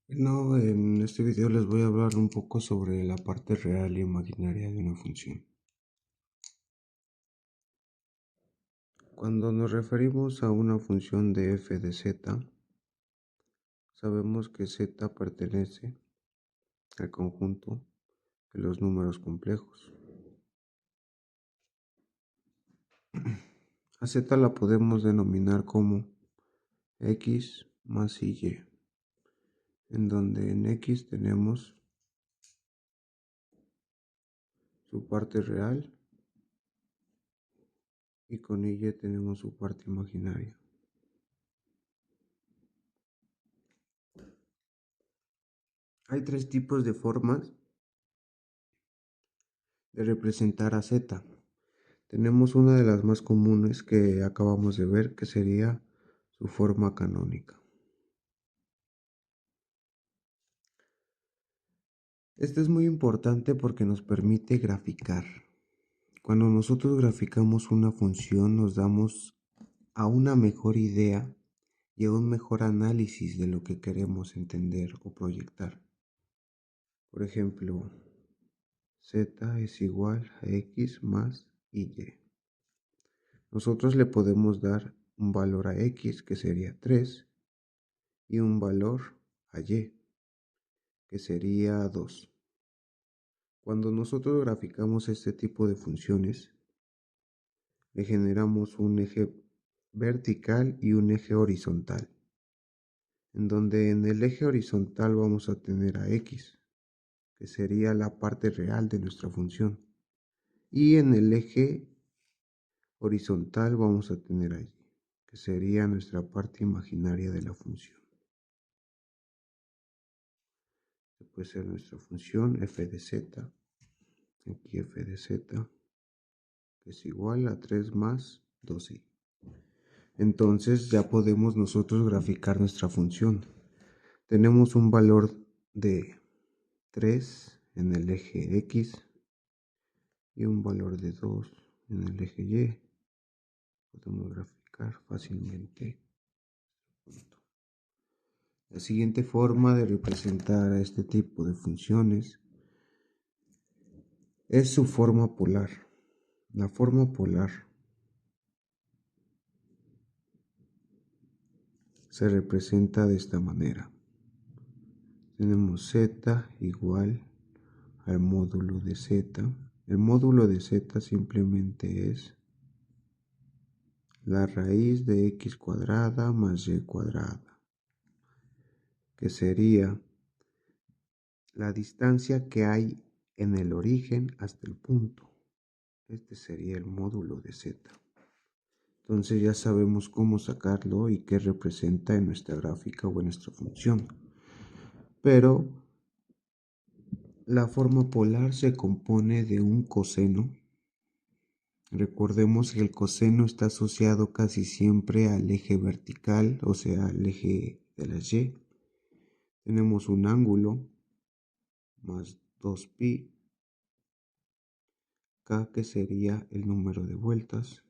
No, en este video les voy a hablar un poco sobre la parte real e imaginaria de una función. Cuando nos referimos a una función de f de z, sabemos que z pertenece al conjunto de los números complejos. A z la podemos denominar como x más y, en donde en x tenemos su parte real y con y tenemos su parte imaginaria. Hay tres tipos de formas de representar a z. Tenemos una de las más comunes que acabamos de ver, que sería su forma canónica. Esta es muy importante porque nos permite graficar. Cuando nosotros graficamos una función nos damos a una mejor idea y a un mejor análisis de lo que queremos entender o proyectar. Por ejemplo, z es igual a x más y. Nosotros le podemos dar un valor a x que sería 3 y un valor a y que sería 2. Cuando nosotros graficamos este tipo de funciones, le generamos un eje vertical y un eje horizontal, en donde en el eje horizontal vamos a tener a x, que sería la parte real de nuestra función, y en el eje horizontal vamos a tener a y, que sería nuestra parte imaginaria de la función. Puede ser nuestra función f de z, aquí f de z, que es igual a 3 más 2y. Entonces ya podemos nosotros graficar nuestra función. Tenemos un valor de 3 en el eje x y un valor de 2 en el eje y. Podemos graficar fácilmente. La siguiente forma de representar a este tipo de funciones es su forma polar. La forma polar se representa de esta manera. Tenemos z igual al módulo de z. El módulo de z simplemente es la raíz de x cuadrada más y cuadrada, que sería la distancia que hay en el origen hasta el punto. Este sería el módulo de z. Entonces ya sabemos cómo sacarlo y qué representa en nuestra gráfica o en nuestra función. Pero la forma polar se compone de un coseno. Recordemos que el coseno está asociado casi siempre al eje vertical, o sea, al eje de la y. Tenemos un ángulo más 2pi, k que sería el número de vueltas.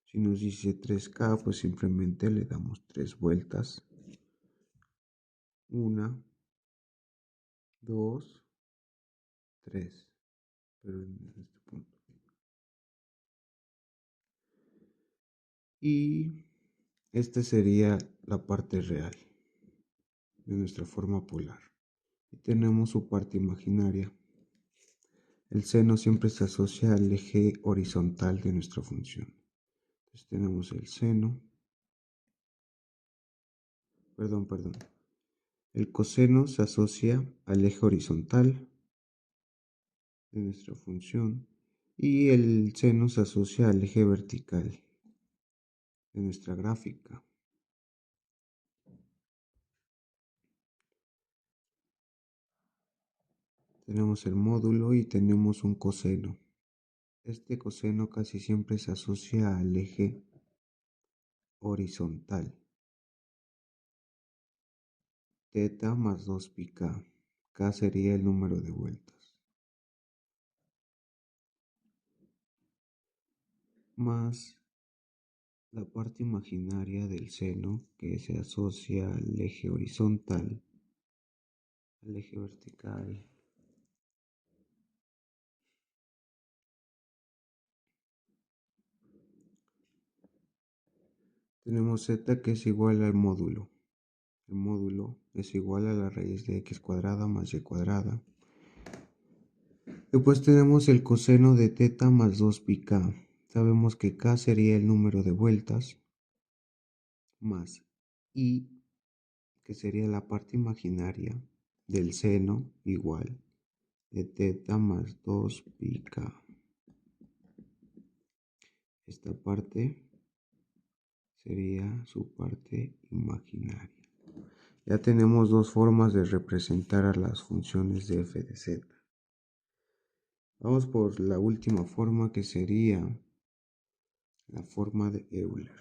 Si nos dice 3k, pues simplemente le damos 3 vueltas. 1, 2, 3. Pero en este punto. Y esta sería la parte real de nuestra forma polar. Y tenemos su parte imaginaria. El seno siempre se asocia al eje horizontal de nuestra función. Entonces tenemos el seno. Perdón. El coseno se asocia al eje horizontal de nuestra función y el seno se asocia al eje vertical de nuestra gráfica. Tenemos el módulo y tenemos un coseno. Este coseno casi siempre se asocia al eje horizontal. Teta más 2pi k. K sería el número de vueltas. Más la parte imaginaria del seno que se asocia al eje horizontal, al eje vertical. Tenemos z que es igual al módulo. El módulo es igual a la raíz de x cuadrada más y cuadrada. Después tenemos el coseno de teta más 2 pi k. Sabemos que k sería el número de vueltas más i, que sería la parte imaginaria del seno, igual de teta más 2 pi k. Esta parte sería su parte imaginaria. Ya tenemos dos formas de representar a las funciones de f de z. Vamos por la última forma, que sería la forma de Euler.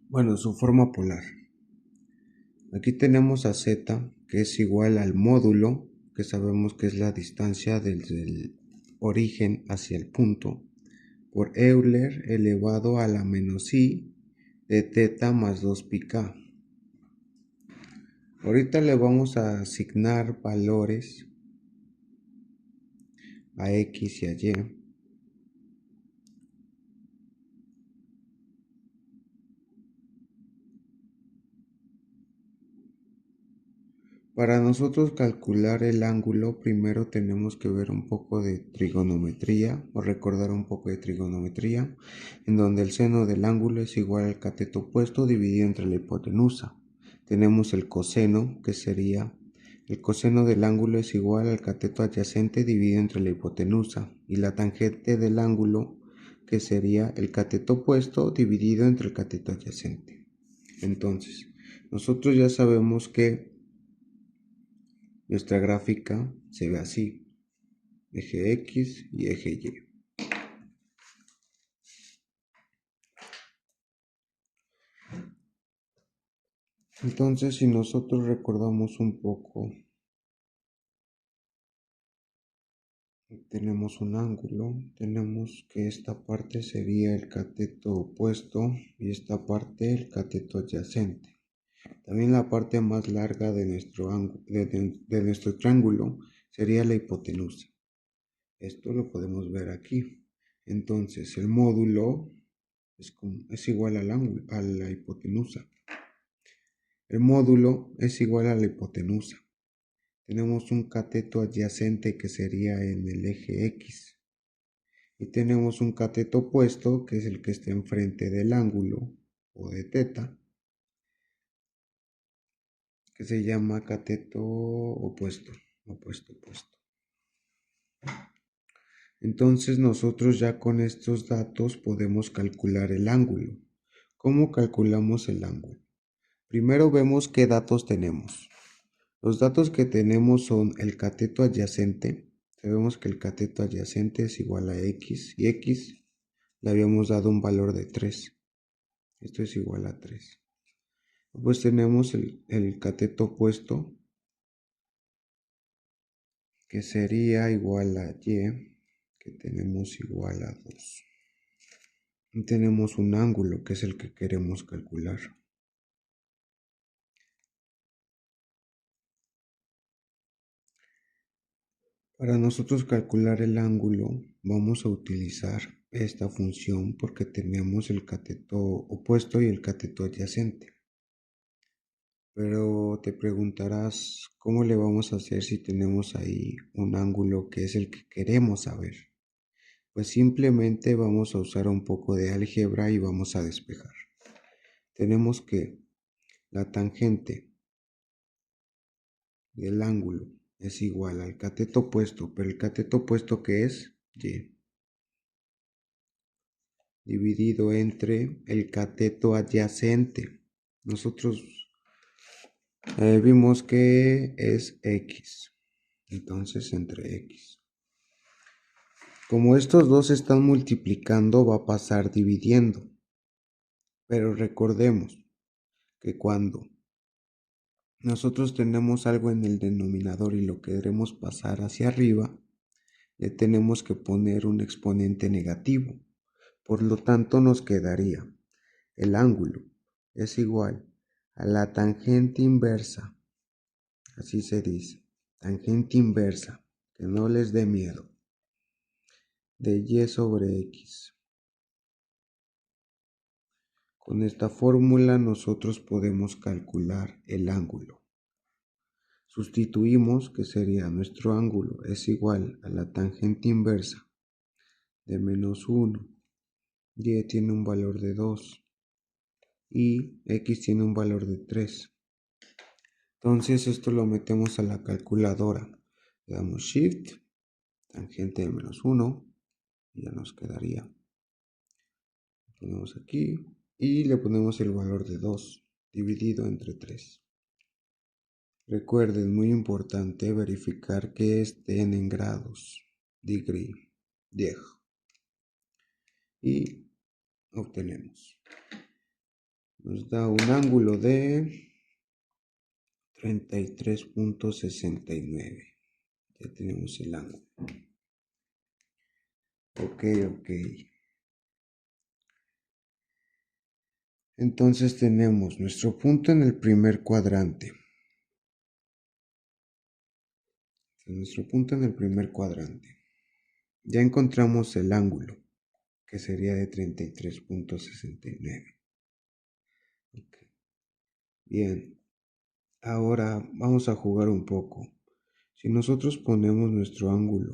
Bueno, su forma polar. Aquí tenemos a z, que es igual al módulo, que sabemos que es la distancia desde el origen hacia el punto, por Euler elevado a la menos i de teta más 2 pi k. Ahorita le vamos a asignar valores a x y a y. Para nosotros calcular el ángulo, primero tenemos que ver un poco de trigonometría o recordar un poco de trigonometría, en donde el seno del ángulo es igual al cateto opuesto dividido entre la hipotenusa. Tenemos el coseno, que sería el coseno del ángulo es igual al cateto adyacente dividido entre la hipotenusa, y la tangente del ángulo, que sería el cateto opuesto dividido entre el cateto adyacente. Entonces, nosotros ya sabemos que nuestra gráfica se ve así: eje X y eje Y. Entonces, si nosotros recordamos un poco, tenemos un ángulo, tenemos que esta parte sería el cateto opuesto y esta parte el cateto adyacente. También la parte más larga de nuestro, de nuestro triángulo sería la hipotenusa. Esto lo podemos ver aquí. Entonces, el módulo es igual al ángulo, a la hipotenusa. El módulo es igual a la hipotenusa. Tenemos un cateto adyacente que sería en el eje X. Y tenemos un cateto opuesto, que es el que está enfrente del ángulo o de teta, que se llama cateto opuesto. Entonces nosotros ya con estos datos podemos calcular el ángulo. ¿Cómo calculamos el ángulo? Primero vemos qué datos tenemos. Los datos que tenemos son el cateto adyacente. Sabemos que el cateto adyacente es igual a x, y x le habíamos dado un valor de 3. Esto es igual a 3. Pues tenemos el cateto opuesto, que sería igual a y, que tenemos igual a 2. Y tenemos un ángulo, que es el que queremos calcular. Para nosotros calcular el ángulo, vamos a utilizar esta función porque tenemos el cateto opuesto y el cateto adyacente. Pero te preguntarás, ¿cómo le vamos a hacer si tenemos ahí un ángulo que es el que queremos saber? Pues simplemente vamos a usar un poco de álgebra y vamos a despejar. Tenemos que la tangente del ángulo es igual al cateto opuesto, pero el cateto opuesto, que es y, dividido entre el cateto adyacente. Nosotros vimos que es x. Entonces entre x. Como estos dos están multiplicando, va a pasar dividiendo. Pero recordemos que cuando nosotros tenemos algo en el denominador y lo queremos pasar hacia arriba, le tenemos que poner un exponente negativo. Por lo tanto, nos quedaría el ángulo es igual a la tangente inversa, así se dice, tangente inversa, que no les dé miedo, de y sobre x. Con esta fórmula nosotros podemos calcular el ángulo. Sustituimos que sería nuestro ángulo es igual a la tangente inversa de menos 1, y tiene un valor de 2 y x tiene un valor de 3. Entonces esto lo metemos a la calculadora. Le damos Shift, tangente de menos 1, y ya nos quedaría. Lo ponemos aquí y le ponemos el valor de 2 dividido entre 3. Recuerden, muy importante verificar que estén en grados, degree, 10. Y obtenemos. Nos da un ángulo de 33.69. Ya tenemos el ángulo. Ok. Entonces tenemos nuestro punto en el primer cuadrante. Ya encontramos el ángulo, que sería de 33.69. Okay. Bien, ahora vamos a jugar un poco. Si nosotros ponemos nuestro ángulo,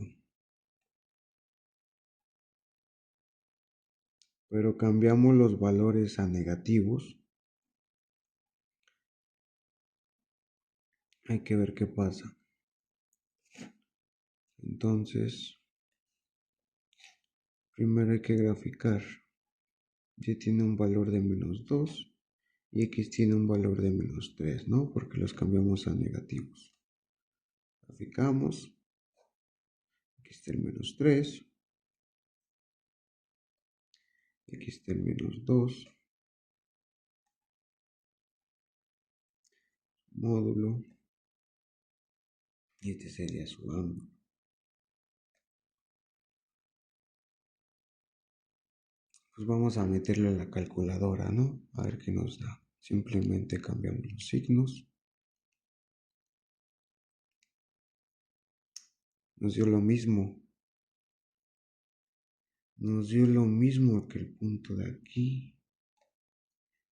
pero cambiamos los valores a negativos, hay que ver qué pasa. Entonces, primero hay que graficar. Y tiene un valor de menos 2 y x tiene un valor de menos 3, ¿no? Porque los cambiamos a negativos. Graficamos. Aquí está el menos 3. Aquí está el menos 2. Módulo. Y este sería su ángulo. Pues vamos a meterlo en la calculadora, ¿no? A ver qué nos da. Simplemente cambiamos los signos. Nos dio lo mismo. Nos dio lo mismo que el punto de aquí.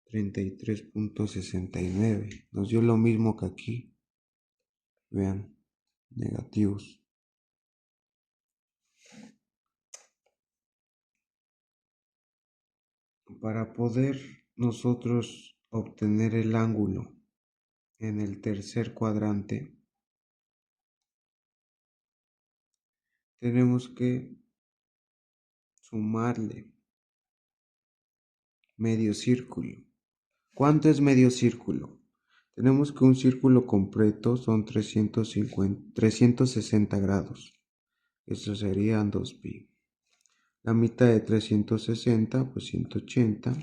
33.69. Nos dio lo mismo que aquí. Vean, negativos. Para poder nosotros obtener el ángulo en el tercer cuadrante, tenemos que sumarle medio círculo. ¿Cuánto es medio círculo? Tenemos que un círculo completo son 360 grados. Eso serían 2pi. La mitad de 360, pues 180,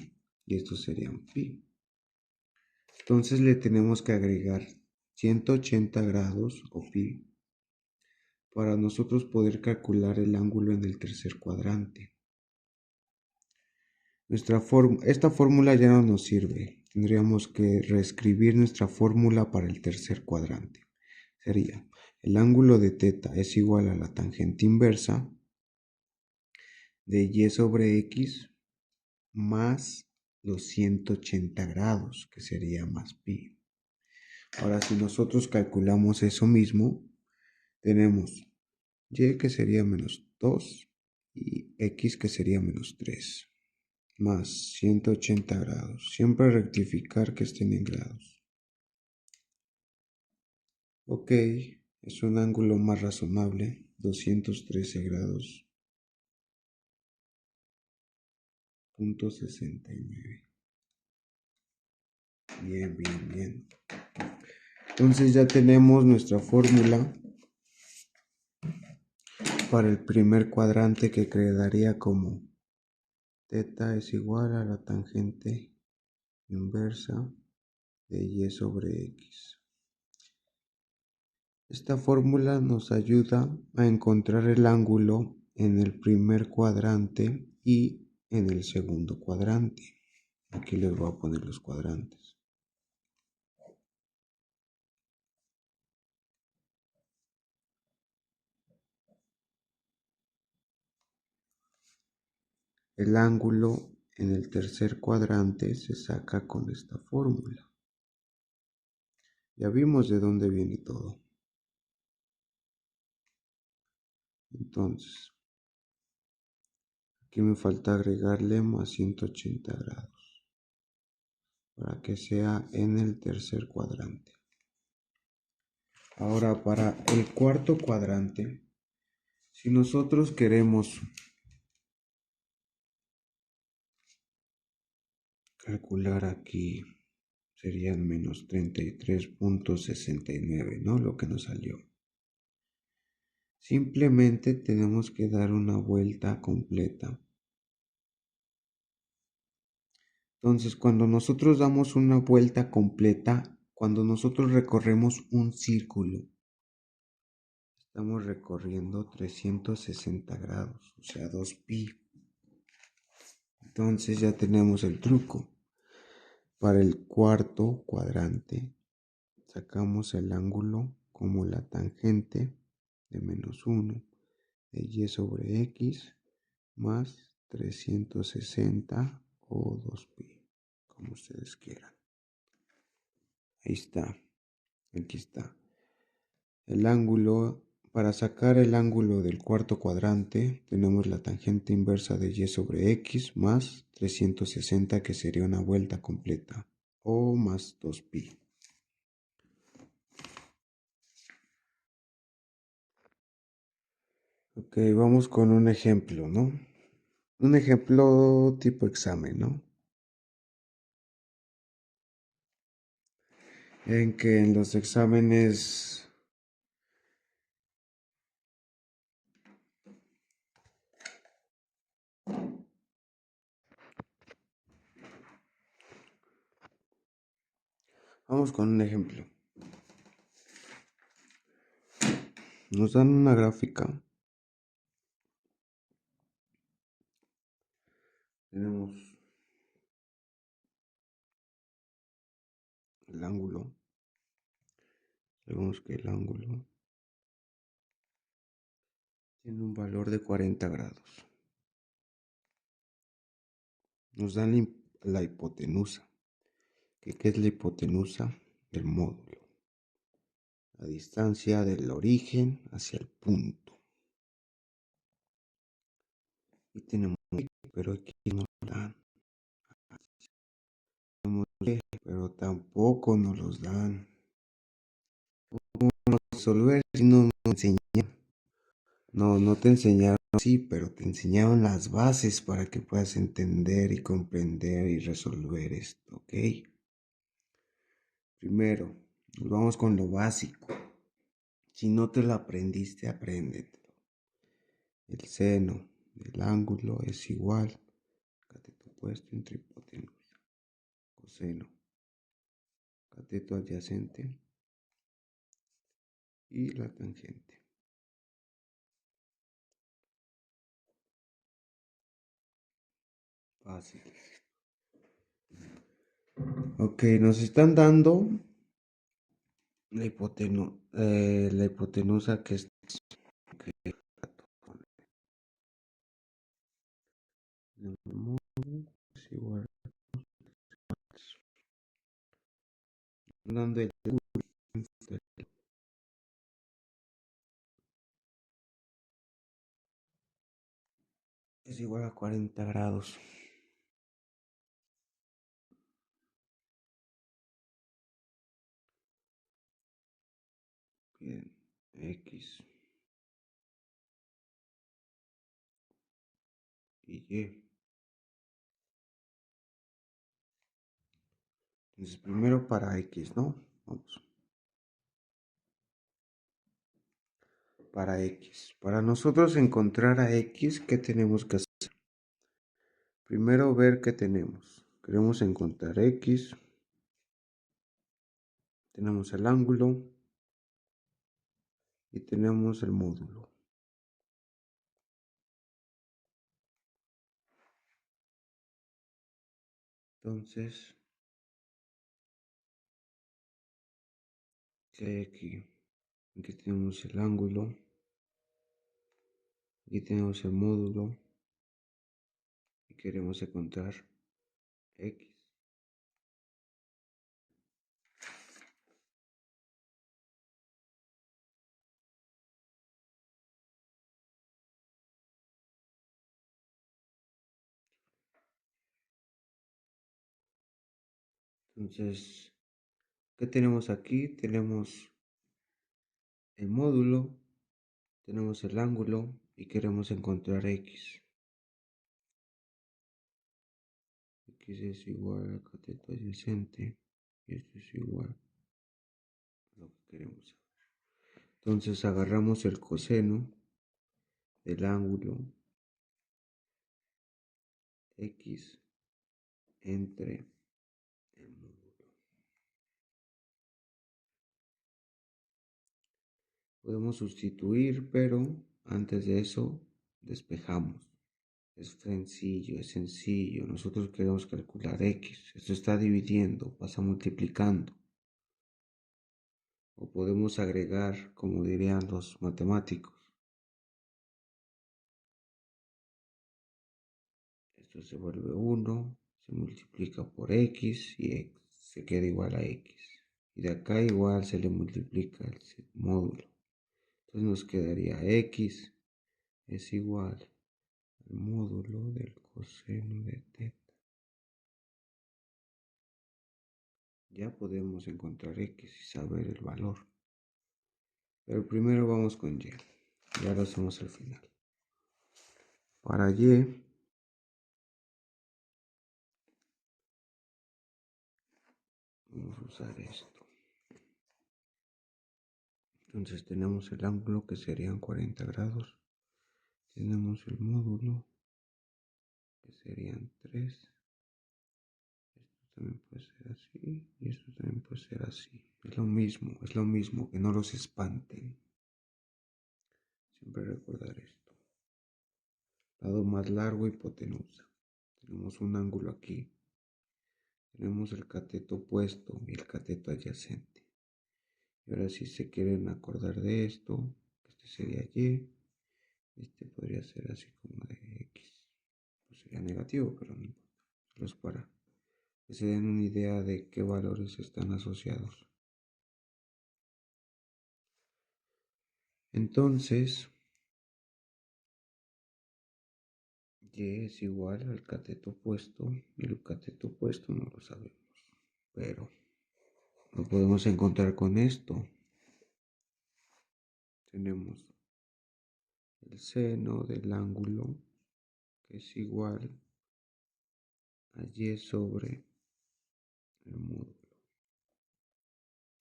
y esto serían pi. Entonces le tenemos que agregar 180 grados o pi para nosotros poder calcular el ángulo en el tercer cuadrante. Esta fórmula ya no nos sirve. Tendríamos que reescribir nuestra fórmula para el tercer cuadrante. Sería el ángulo de θ es igual a la tangente inversa de y sobre x más los 180 grados, que sería más pi. Ahora, si nosotros calculamos eso mismo, tenemos y que sería menos 2 y x que sería menos 3. Más 180 grados. Siempre rectificar que estén en grados. Ok, es un ángulo más razonable. 213 grados. Punto 69. Bien. Entonces ya tenemos nuestra fórmula para el primer cuadrante que quedaría como θ es igual a la tangente inversa de y sobre x. Esta fórmula nos ayuda a encontrar el ángulo en el primer cuadrante y en el segundo cuadrante. Aquí les voy a poner los cuadrantes. El ángulo en el tercer cuadrante se saca con esta fórmula. Ya vimos de dónde viene todo. Entonces, aquí me falta agregarle más 180 grados para que sea en el tercer cuadrante. Ahora, para el cuarto cuadrante, si nosotros queremos calcular aquí, serían menos 33,69, ¿no? Lo que nos salió. Simplemente tenemos que dar una vuelta completa. Entonces, cuando nosotros damos una vuelta completa, cuando nosotros recorremos un círculo, estamos recorriendo 360 grados, o sea, 2pi. Entonces ya tenemos el truco. Para el cuarto cuadrante, sacamos el ángulo como la tangente de menos 1 de y sobre x más 360 o 2pi, como ustedes quieran. Ahí está, aquí está. El ángulo, para sacar el ángulo del cuarto cuadrante, tenemos la tangente inversa de y sobre x más 360, que sería una vuelta completa, o más 2pi. Ok, vamos con un ejemplo, ¿no? Un ejemplo tipo examen, ¿no? En que en los exámenes vamos con un ejemplo. Nos dan una gráfica. Tenemos el ángulo. Sabemos que el ángulo tiene un valor de 40 grados. Nos dan la hipotenusa. ¿Qué es la hipotenusa del módulo? La distancia del origen hacia el punto. Y tenemos, pero aquí no nos dan. Tenemos pero tampoco nos los dan. ¿Cómo resolver si no nos enseñan? No te enseñaron así, pero te enseñaron las bases para que puedas entender y comprender y resolver esto, ¿ok? Primero, nos vamos con lo básico. Si no te lo aprendiste, apréndetelo. El seno del ángulo es igual, cateto opuesto entre hipotenusa, coseno, cateto adyacente y la tangente. Fácil. Ok, nos están dando la hipotenusa, que es igual, dando el es igual a 40 grados. Bien, X y Y. Entonces, primero para X, ¿no? Vamos. para X. Para nosotros encontrar a X, ¿qué tenemos que hacer? Primero ver qué tenemos. Queremos encontrar X. Tenemos el ángulo y tenemos el módulo. Entonces, ¿qué hay aquí? Aquí tenemos el ángulo. Aquí tenemos el módulo. Y queremos encontrar X. Entonces, ¿qué tenemos aquí? Tenemos el módulo, tenemos el ángulo y queremos encontrar X. X es igual al cateto adyacente y esto es igual a lo que queremos saber. Entonces agarramos el coseno del ángulo X entre el módulo. Podemos sustituir, pero antes de eso despejamos. Es sencillo, es sencillo. Nosotros queremos calcular X. Esto está dividiendo, pasa multiplicando. O podemos agregar, como dirían los matemáticos. Esto se vuelve 1, se multiplica por X y X se queda igual a X. Y de acá igual se le multiplica el módulo. Entonces nos quedaría X es igual al módulo del coseno de teta. Ya podemos encontrar X y saber el valor. Pero primero vamos con Y. Ya lo hacemos al final. Para Y, vamos a usar esto. Entonces tenemos el ángulo que serían 40 grados. Tenemos el módulo que serían 3. Esto también puede ser así y esto también puede ser así. Es lo mismo, que no los espanten. Siempre recordar esto. Lado más largo, hipotenusa. Tenemos un ángulo aquí. Tenemos el cateto opuesto y el cateto adyacente. Y ahora si se quieren acordar de esto, este sería Y, este podría ser así como de X. Pues sería negativo, pero no importa. Solo es para que se den una idea de qué valores están asociados. Entonces, Y es igual al cateto opuesto y el cateto opuesto no lo sabemos, pero lo podemos encontrar con esto. Tenemos el seno del ángulo que es igual a Y sobre el módulo.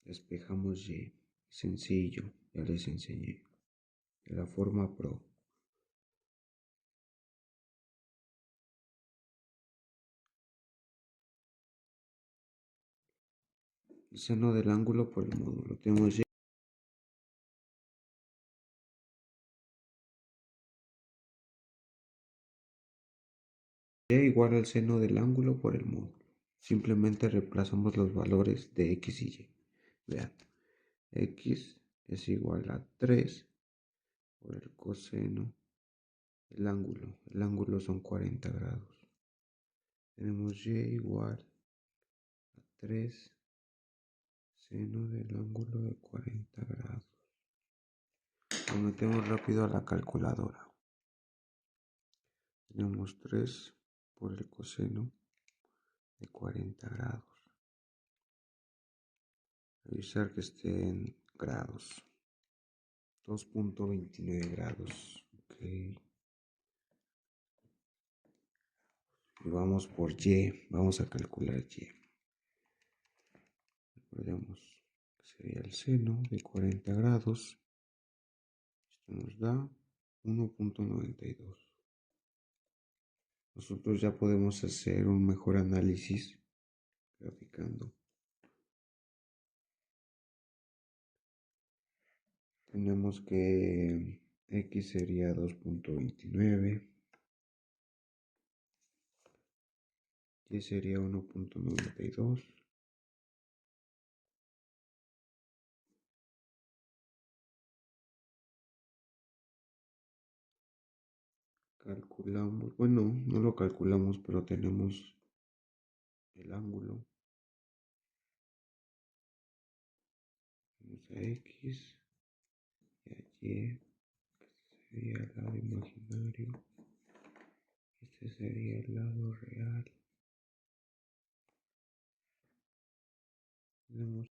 Despejamos Y, sencillo, ya les enseñé, de la forma pro. El seno del ángulo por el módulo. Tenemos Y igual al seno del ángulo por el módulo. Simplemente reemplazamos los valores de X y Y. Vean, X es igual a 3 por el coseno del ángulo. El ángulo son 40 grados. Tenemos Y igual a 3 seno del ángulo de 40 grados. Lo metemos rápido a la calculadora. Tenemos 3 por el coseno de 40 grados. Revisar que esté en grados. 2.29 grados. Ok. Y vamos por Y. Vamos a calcular Y. Recordemos que sería el seno de 40 grados. nos da 1.92. Nosotros ya podemos hacer un mejor análisis graficando. Tenemos que X sería 2.29, Y sería 1.92. Calculamos, bueno, no lo calculamos, pero tenemos el ángulo. Vamos a X y a Y, que sería el lado imaginario. Este sería el lado real. Tenemos